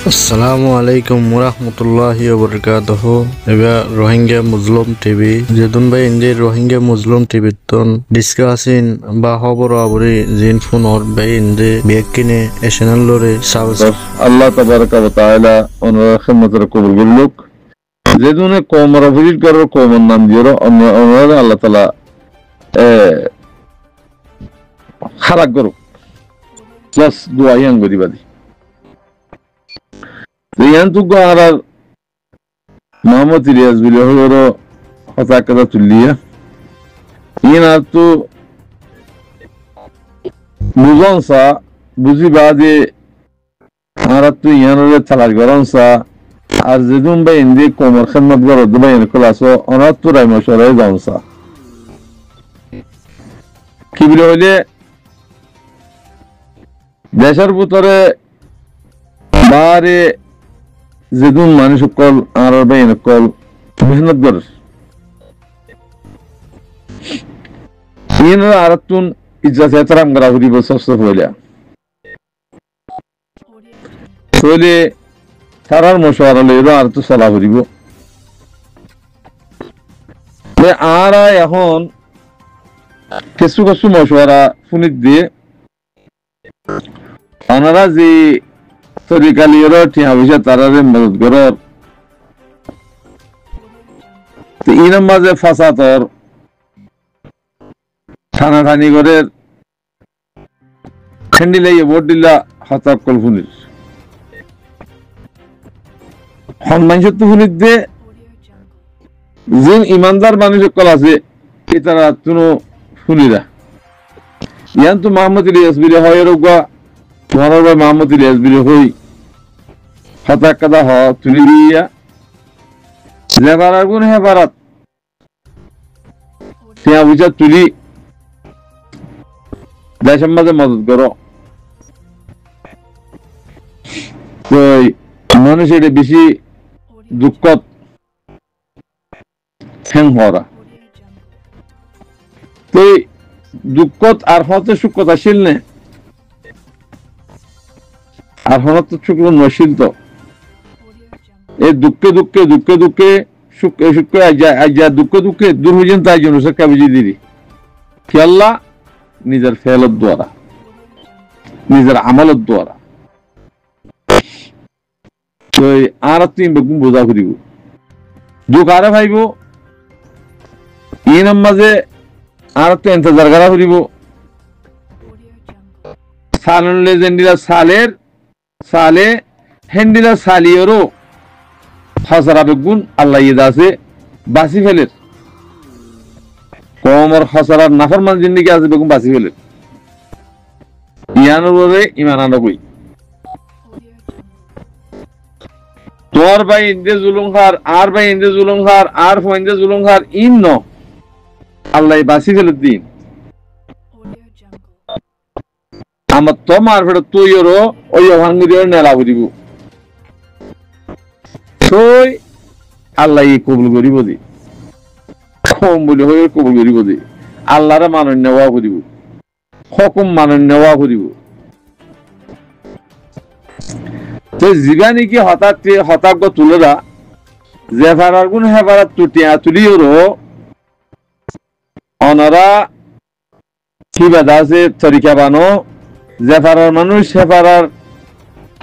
আসসালামু আলাইকুম ওরহমতুল্লাহি ওবরকাতুহু। এবার রোহিঙ্গা মুসলিম টিভি যেদুন ভাই ইন্দি রোহিঙ্গা মুসলিম টিভি তন ডিসকাসিন বা খবর আবরি জিন ফোন অর ভাই ইন্দি বিয়াকিনে এশনাল লরে সাউস আল্লাহ তাবারাকা ওয়া তাআলা ওনার খিদমতের কবুল করুক। যেদুনে কওমর ভিজিট করার কওমের নাম দিও ওনার আল্লাহ তাআলা খারাপ করুক। প্লাস দোয়া ইয়াং গরিবাদি ইয়ান্তুক আর মোহাম্মদ ইলিয়াস বিলে হলো কথা কথা তুলিয়া ইয়ার তো বুঝনসা বুঝি বাদে আর তো ইয়ানোরে তালাশ করনসা আর যেদুন ভাই ইন্দি কোমর খেদমত করো দুবাই ক্লাসও অনার তো রাই মশারায় যাওনসা কি বলে হইলে দেশের ভিতরে বারে যেদুন মানুষ সকল আর ভাই সকল মেহনত করে ইয়ানোর আর তুন ইজ্জত এহতরাম করা হইব সস্ত হইলা তাহলে তারার মশওয়ারা লইলো আর তো চলা হইব আর এখন কিছু কিছু মশওয়ারা ফুনিত দিয়ে ওনারা যে তরিকালির টিয়া পয়সা তারারে মদত করার ইনার মাঝে ফাসাদর টানাটানি করে খেন্ডিলাইয়ে ভোট দিলা হতাক কল ফুনির মানুষের তো ফুনির দিয়ে যে ইমানদার মানুষ কল আছে এটারা কোনো ফুনিরা ইয়ান তো মোহাম্মদ ইলিয়াস বিরে হয় রোগা তোমার ভাই মোহাম্মদ ইলিয়াস বিরে হই হতাক কাদা হ তুলি দিয়া লেবার আগুন হেবারাত টিয়া বুঝা তুলি দেশের মাঝে মদত করো তো মানুষ এটা বেশি দুঃখত হ্যাং হওয়া তো দুঃখত আর হতে সুখত আসিল নে আর হনত শুক্র নশীল তো এই দুঃখে দুঃখে দুঃখে দুঃখে সুখে সুখে আজ দুঃখে দুঃখে দূর হইছেন তাই জন্য সে কাবিজি দিদি কি আল্লাহ নিজের ফেলত দ্বারা নিজের আমলত দ্বারা তো আর তিন বেগুন বোঝা করিব দুঃখ আরে ভাইব ইন মাঝে আর তো ইন্তজার করা করিব সালনলে জেন্ডিলা সালের সালে হেন্ডিলা সালিয়েরও হাজারা বেগুন আল্লাহ ইদা আছে বাসি ফেলের কমর হাসারার নাফরমান জিন্দিগি আছে বেগুন বাসি ফেলের ইয়ানোরে ইমান আনা কই তোর ভাই ইন্দে জুলুমখার আর ভাই ইন্দে জুলুমখার আর ফইন্দে জুলুমখার ইন ন আল্লাহ বাসি ফেলের দিন আমার তো মার ফেরত তুইরও ওই ভাঙ্গুরিও নেলা বুঝিব তুই আল্লাহ কবুল করিব দি কম বলে হয়ে কবুল করিব দি আল্লাহরে মানন্য নেওয়া করিব হুকুম মানন্য নেওয়া করিব তো জিগা নাকি হতাজ্ঞ তুলেরা যে ফারার গুণ হেফারাত তুটিয়া তুলিওরও অনারা কি বাধা আছে তরিকা বানো যে ফারার মানুষ হেফারার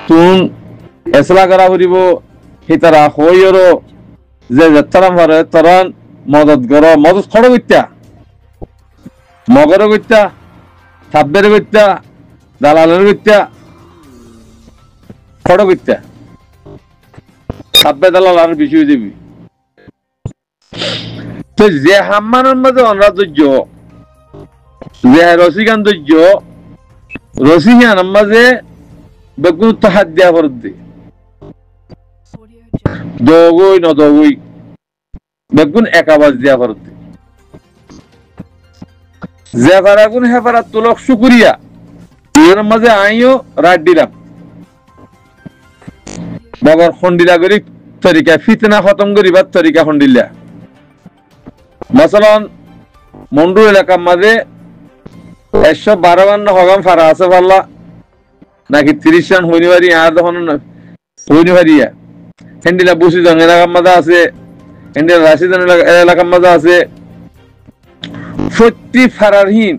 তুন এসলা করা করিব হিতারা হইরও যে যাত্রাম পারে তরন মদত গর মদত খড় গত্যা মগর গত্যা সাব্বের গত্যা দালালের গত্যা খড় গত্যা সাব্বে দালাল আর বেশি হয়ে যাবি তো যে হাম্মানের মধ্যে অনাধৈর্য যে রসিগান ধৈর্য রসিগান মাঝে বেগুন তো হাত দেওয়া ফরত দে দগই নদগই বেগুন এক আওয়াজ দেওয়া ফরত দে যে ফারাগুন হেফারাত তুলক শুকুরিয়া এর মাঝে আইও রাত দিলাম বগর খন্ডিলা করি তরিকা ফিতনা খতম করিবার তরিকা খন্ডিলা মাসালান মন্ডু এলাকার মাঝে 152 হগাম ফারা আছে পাল্লা নাকি 30 রান হইনি বাড়ি আর তখন হইনি ভারিয়া হেন্ডিলা বসিজন এলাকার মাঝে আছে, হেন্ডিলা রাশিদান এলাকার মাঝে আছে। সত্যি ফারারহীন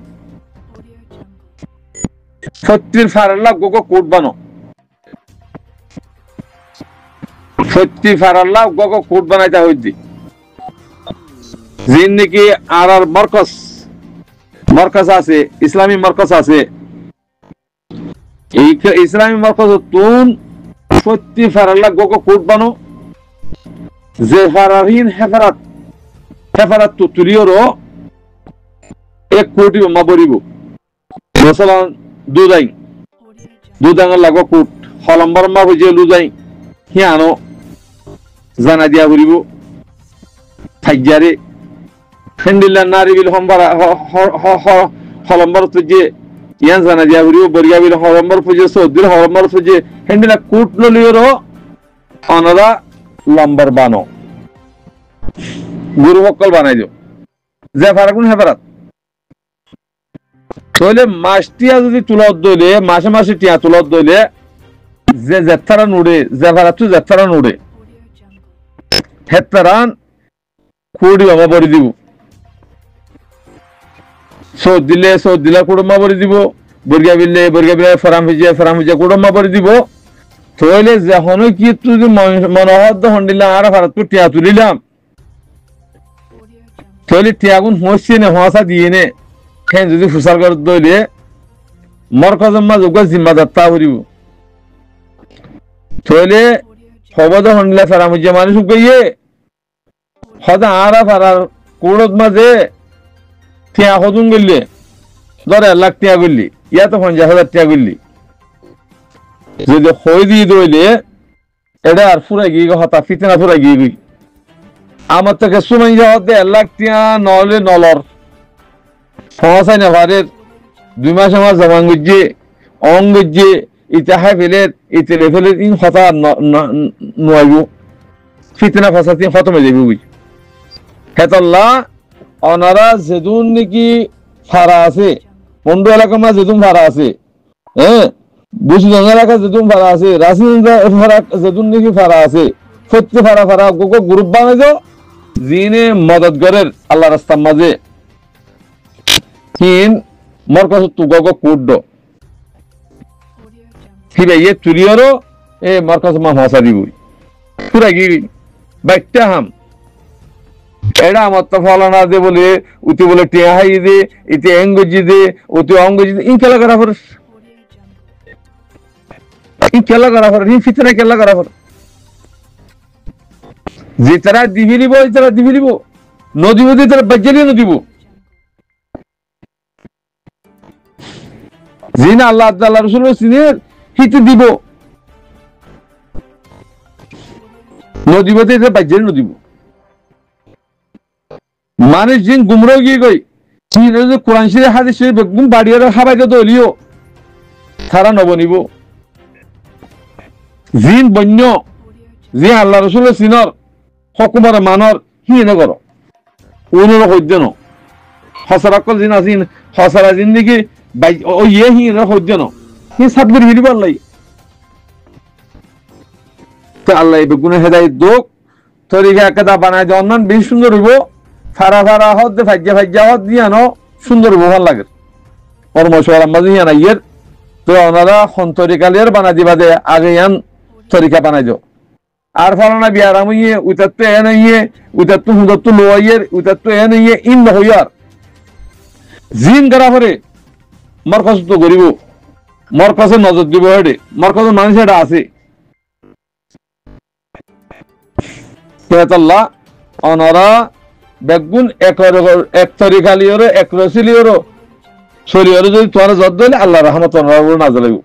সত্যির ফারাল্লাহ গোগো কোট বানো, সত্যি ফারাল্লাহ গোগো কোট বানাইতে হইতি। জিন নাকি আর মরকজ মরকজ আছে, ইসলামী মরকজ আছে। এই ইসলামী মরকজ তুন সত্যি ফারাল্লাহ গোগো কোট বানো, যে ফারারহীন হেফারাত হেফারাত তো তুলিওরও 1 কোটি মা বরিব। মসলান দুদাঙের লাগো কোট হলম্বর মা বুঝে লুদাই হিয়ানো জানা দিয়া বরিব থাইজারে হেন্ডিল্লা নারী বিল হলম্বর তুজে ইয়ান জানা দিয়া বরিব বরিয়া বিল হলম্বর পুজে সৌদির হলম্বর পুজে হেন্ডিলা কোট নলিওরও অনরা লম্বর বানো গুরু সকল বানাই দিও যে ফারাকুন হেফারাত। তাহলে মাস টিয়া যদি তুলত দইলে মাসে মাসে টিয়া তুলত দইলে যে জেথারা নুড়ে যে ফারাতু জেথারা নুড়ে হেতারান কুড়ি বাবা বড়ি দিব, সৌদ দিলে কুড়মা বড়ি দিব, বর্গা বিলে ফরাম ভিজে কুড়মা বড়ি দিব। তাহলে যখন কি তুই মনোহর হন্ডিলাম আর ফারাতু টিয়া তুলিলাম, তাহলে টিয়াগুন হচ্ছে নে হসা দিয়ে নে হ্যাঁ যদি ফুসাল করে দইলে মরকজের মাঝ জিম্মাদার তা করিব। তাহলে হবদ হন্ডিলা ফেরা মুজে মানুষ গিয়ে হদা আরা ফারার কোড়ত মাঝে টিয়া হদুন গেলে ধর 1 লাখ টিয়া করলি ইয়া তো 50,000 টিয়া করলি যদি হই দিয়ে দইলে এটা আর ফুরাই গিয়ে হতা ফিতনা ফুরাই গিয়ে গই। আমার থেকে সুমাই যাওয়া 1 লাখ টিয়া নলে নলর সহসাই না ভারের 2 মাস আমার জমান গুজে অং গুজে ইতিহাস ফেলের ইতিলে ফেলের ইন হতা নয়াইব ফিতনা ফাসাতি খতমে যাইব বুঝ। হেতল্লা অনারা যেদুন নাকি ফারা আছে পন্ডু এলাকার মাঝে যেদুন ফারা আছে, হ্যাঁ বুঝলেন এলাকা যেদুন ফারা আছে, রাশিদান যেদুন নাকি ফারা আছে, সত্যি ফারা গোগো গ্রুপ বানাই যাও জিনে মদত করের আল্লাহ রাস্তার মাঝে কিন মরকজ তু গোগো কোড কি ভাই এ তুলিওরও এ মরকজ মা হসা দিব পুরা গিরি বাইটা হাম এডা আমার তো ফলানা দে বলে উতি বলে টিয়া হাই দে ইতি এঙ্গজি দে উতি অঙ্গজি দে ইন খেলা করা ফর ইন ফিতরা খেলা করা ফর যে তারা দিবিলিব এই তারা দিবিলিব নদীব দিয়ে তারা বাজ্যালি নদীব জিনা আল্লাহ আল্লাহ রসুল সিনের হিতে দিব নদীব দিয়ে তারা বাজ্যালি নদীব। মানুষ জিন গুমরাও গিয়ে গই কোরআন শরীফ হাদিস শরীফ বেগুন বাড়িয়ে খাবাইতে দলিও তারা নবনিব জিন বন্য জি আল্লাহ রসুলের সিনর হকুমার মানর হিনে কর অনুর সহ্য ন হসরাকল জিন আসিন হসরা জিন্দিগি ও ইয়ে হিনে সহ্য ন হি সাবগুর হিরিব আল্লাহ তো আল্লাহ বেগুনে হেদায়ত দোক তরিকা একদা বানায় যে অন্যান্য বেশি সুন্দর হইব ফারা হদ দে ভাজ্যা হদ দিয়া ন সুন্দর হইব ভাল লাগে কর্মশালা মাঝে হিয়া নাইয়ের তো ওনারা তরিকালের বানা দিবা দে আগে ইয়ান তরিকা বানাই যাও আর ফলানা বিয়ারাম ইয়ে উতাত্তু এ নাইয়ে উতাত্তু হুদাত্তু লোয়াইয়ের উতাত্তু এ নাইয়ে ইন হইয়ার জিন করা পরে মরকজ তো গরিব মরকজে নজর দিব হেডে মরকজের মানুষ এটা আছে কেতাল্লাহ অনরা বেগুন এক তরিকালিওর এক রসিলিওর শরীয়র যদি তোমার জদ দিলে আল্লাহ রহমত নাজল হইব।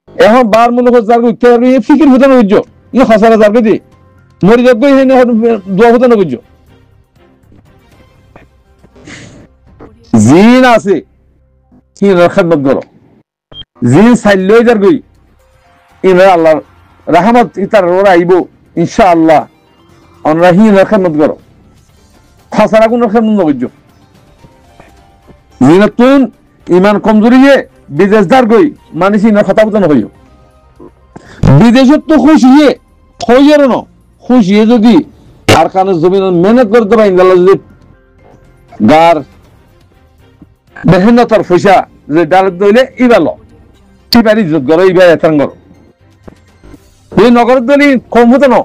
এখন বার মনে করছে উঠতে পারবি ফিকির ভুতানো বুঝছো ইয়ে খসারা যাবে দি মরি যাবো দোয়া ভুতানো বুঝছো জিন আছে খেদমত করো জিন চাইলেও যার গই ইনার আল্লাহ রহমত ইতার ওরা আইব ইনশা আল্লাহ আমরা হিনার খেদমত করো খসারা কোন খেদমত বুঝছো জিনাতুন ইমান কমজোরি বিদেশ দার গই মানুষ ইনার কথা বুঝানো হইও বিদেশত তো খুশিয়ে হইয়ার ন খুশিয়ে যদি আর কানে জমিন মেহনত করতে পারেন যদি গার মেহনতর পয়সা যে ডালত দইলে ইবাল ইবার ইজ্জত করো ইবার এতান করো এই নগর দলি কম হতো না